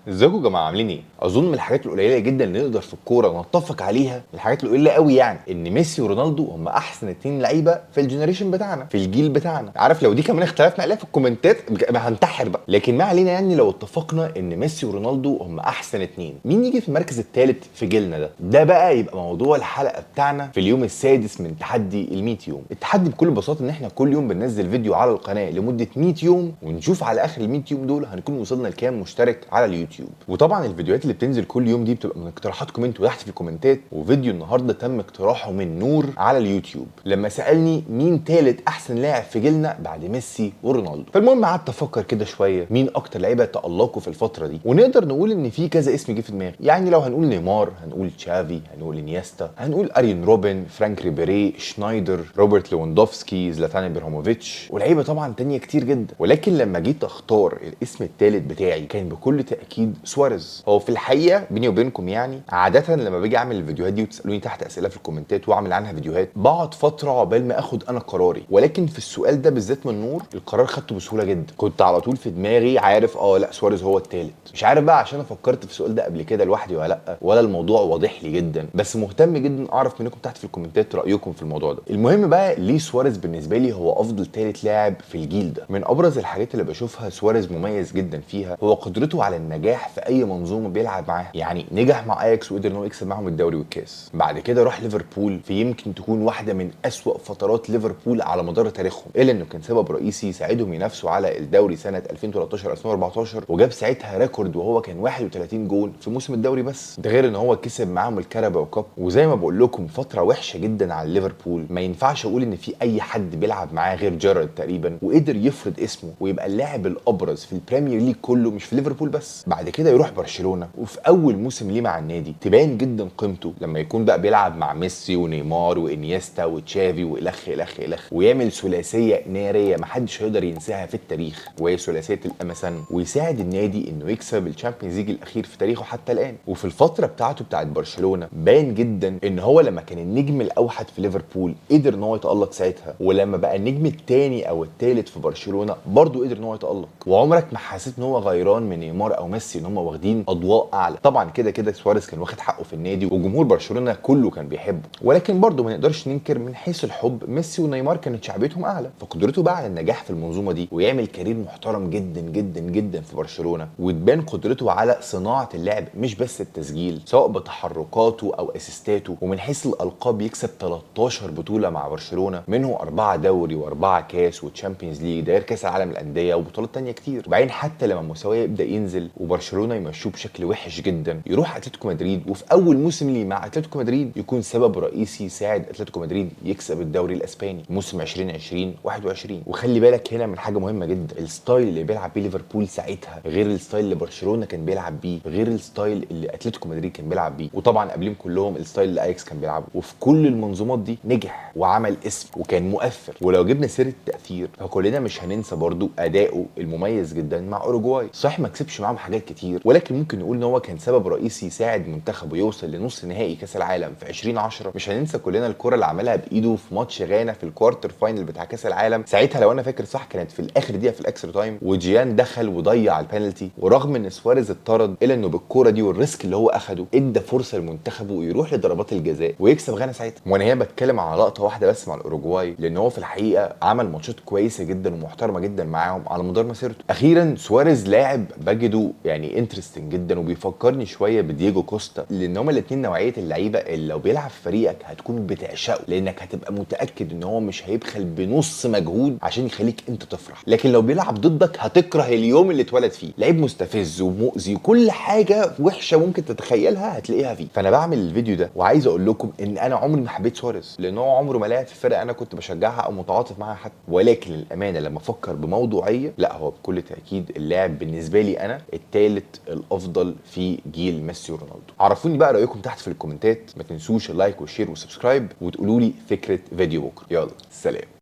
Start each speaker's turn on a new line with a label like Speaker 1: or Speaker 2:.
Speaker 1: ازيكم يا جماعه عاملين ايه؟ اظن من الحاجات القليله جدا اللي نقدر في الكوره نتفق عليها، الحاجات القليله قوي يعني، ان ميسي ورونالدو هم احسن اتنين لعيبه في الجنريشن بتاعنا، في الجيل بتاعنا. عارف لو دي كمان اختلفنا عليها في الكومنتات هنتحر بقى، لكن ما علينا يعني لو اتفقنا ان ميسي ورونالدو هم احسن اتنين، مين يجي في المركز الثالث في جيلنا ده بقى يبقى موضوع الحلقه بتاعنا في اليوم السادس من تحدي ال 100 يوم. التحدي بكل بساطه ان احنا كل يوم بننزل فيديو على القناه لمده 100 يوم، ونشوف على اخر ال 100 يوم دول هنكون وصلنا لكام مشترك على اليوتيوب. وطبعا الفيديوهات اللي بتنزل كل يوم دي بتبقى من اقتراحاتكم انتوا تحت في الكومنتات، وفيديو النهارده تم اقتراحه من نور على اليوتيوب لما سالني مين تالت احسن لاعب في جيلنا بعد ميسي ورونالدو. فالمهم قعدت افكر كده شويه مين اكتر لعيبه تالقوا في الفتره دي، ونقدر نقول ان في كذا اسم جه في دماغي. يعني لو هنقول نيمار، هنقول تشافي، هنقول انيستا، هنقول ارين روبن، فرانك ريبيري، شنايدر، روبرت ليفاندوفسكي، زلاتان ابراهيموفيتش، ولعيبه طبعا تانية كتير جدا. ولكن لما جيت اختار الاسم الثالث بتاعي كان بكل تاكيد سواريز. هو في الحقيقه بيني وبينكم يعني عاده لما باجي اعمل الفيديوهات دي وتسالوني تحت اسئله في الكومنتات واعمل عنها فيديوهات، بقعد فتره عقبال ما اخد انا قراري. ولكن في السؤال ده بالذات من نور القرار خدته بسهوله جدا، كنت على طول في دماغي عارف لا سواريز هو الثالث. مش عارف بقى عشان انا فكرت في السؤال ده قبل كده لوحدي ولا لا، ولا الموضوع واضح لي جدا، بس مهتم جدا اعرف منكم تحت في الكومنتات رايكم في الموضوع ده. المهم بقى ليه سواريز بالنسبه لي هو افضل ثالث لاعب في الجيل ده. من ابرز الحاجات اللي بشوفها سواريز مميز جدا فيها هو قدرته على النجاح في اي منظومه بيلعب معاها. يعني نجح مع اياكس وقدر ان هو يكسب معاهم الدوري والكاس، بعد كده راح ليفربول في يمكن تكون واحده من اسوا فترات ليفربول على مدار تاريخهم، الا انه كان سبب رئيسي ساعدهم ينافسوا على الدوري سنه 2013 2014، وجاب ساعتها ريكورد وهو كان 31 جول في موسم الدوري بس. ده غير ان هو كسب معاهم الكاراباو كاب. وزي ما بقول لكم فتره وحشه جدا على ليفربول، ما ينفعش اقول ان في اي حد بيلعب معاه غير جيرارد تقريبا وقدر يفرض اسمه ويبقى اللاعب الابرز في البريمير ليج كله، مش في ليفربول بس. بعد كده يروح برشلونه، وفي اول موسم ليه مع النادي تبان جدا قيمته لما يكون بقى بيلعب مع ميسي ونيمار وانيستا وتشافي والخ الخ الخ، ويعمل ثلاثيه ناريه محدش هيقدر ينساها في التاريخ، وهي ثلاثيه الامسن، ويساعد النادي انه يكسب الشامبيونز ليج الاخير في تاريخه حتى الان. وفي الفتره بتاعته بتاعت برشلونه بان جدا ان هو لما كان النجم الاوحد في ليفربول قدر ان هو يتالق ساعتها، ولما بقى النجم الثاني او الثالث في برشلونه برضه قدر ان هو يتالق. وعمرك ما حسيت ان هو غيران من نيمار او ميسي ان هم واخدين اضواء اعلى. طبعا كده كده سواريز كان واخد حقه في النادي وجمهور برشلونه كله كان بيحبه، ولكن برضه ما نقدرش ننكر من حيث الحب ميسي ونيمار كانت شعبيتهم اعلى. فقدرته بقى على النجاح في المنظومه دي ويعمل كارير محترم جدا جدا جدا في برشلونه، وتبان قدرته على صناعه اللعب مش بس التسجيل، سواء بتحركاته او اسيستاته. ومن حيث الالقاب يكسب 13 بطوله مع برشلونه، منهم 4 دوري و4 كاس وتشامبيونز ليج، ده غير كاس العالم للانديه وبطولات تانية كتير. وبعدين حتى لما مستواه يبدا ينزل وبرشلونه يمشوه بشكل وحش جدا، يروح اتلتيكو مدريد وفي اول موسم ليه مع اتلتيكو مدريد يكون سبب رئيسي يساعد اتلتيكو مدريد يكسب الدوري الاسباني موسم 2020 21. وخلي بالك هنا من حاجه مهمه جدا، الستايل اللي بيلعب بيه ليفربول ساعتها غير الستايل اللي برشلونه كان بيلعب بيه، غير الستايل اللي اتلتيكو مدريد كان بيلعب بيه، وطبعا قبلهم كلهم الستايل اللي اياكس كان بيلعبه. وفي كل المنظومات دي نجح وعمل اسم وكان مؤثر. ولو جبنا سيره التاثير فكلنا مش هننسى برضو اداؤه المميز جدا مع اوروجواي. صح ما كسبش معاهم حاجات كتير، ولكن ممكن نقول ان هو كان سبب رئيسي يساعد منتخبه يوصل لنص نهائي كاس العالم في 2010. مش هننسى كلنا الكره اللي عملها بايده في ماتش غانا في الكوارتر فاينل بتاع كاس العالم ساعتها، لو انا فاكر صح كانت في الاخر دقيقه في الاكسترا تايم، وجيان دخل وضيع البنالتي. ورغم ان سواريز اتطرد الا انه بالكوره دي والريسك اللي هو اخده ادى فرصه لمنتخبه يروح لضربات الجزاء ويكسب غانا ساعتها. وانا هنا بتكلم على لقطه واحده بس مع الاوروجواي، لان هو في الحقيقه عمل ماتشات كويسه جدا ومحترمه جدا معاهم على مدار مسيرته. اخيرا سواريز لاعب بجده يعني انترستنج جدا وبيفكرني شويه بدييجو كوستا، لان هما الاثنين نوعيه اللعيبه اللي لو بيلعب في فريقك هتكون بتعشقه، لانك هتبقى متاكد ان هو مش هيبخل بنص مجهود عشان يخليك انت تفرح. لكن لو بيلعب ضدك هتكره اليوم اللي اتولد فيه. لعيب مستفز ومؤذي وكل حاجه وحشه ممكن تتخيلها هتلاقيها فيه. فانا بعمل الفيديو ده وعايز اقول لكم ان انا عمري ما حبيت سواريز، لان هو عمره ما لعب في فرقه انا كنت بشجعها او متعاطف معاها حتى. ولكن للامانه لما افكر بموضوعيه لا، هو بكل تاكيد اللاعب بالنسبه لي انا الثالث الافضل في جيل ميسي ورونالدو. عرفوني بقى رايكم تحت في الكومنتات، ما تنسوش اللايك والشير والسبسكرايب، وتقولوا لي فكره فيديو بكره. يلا سلام.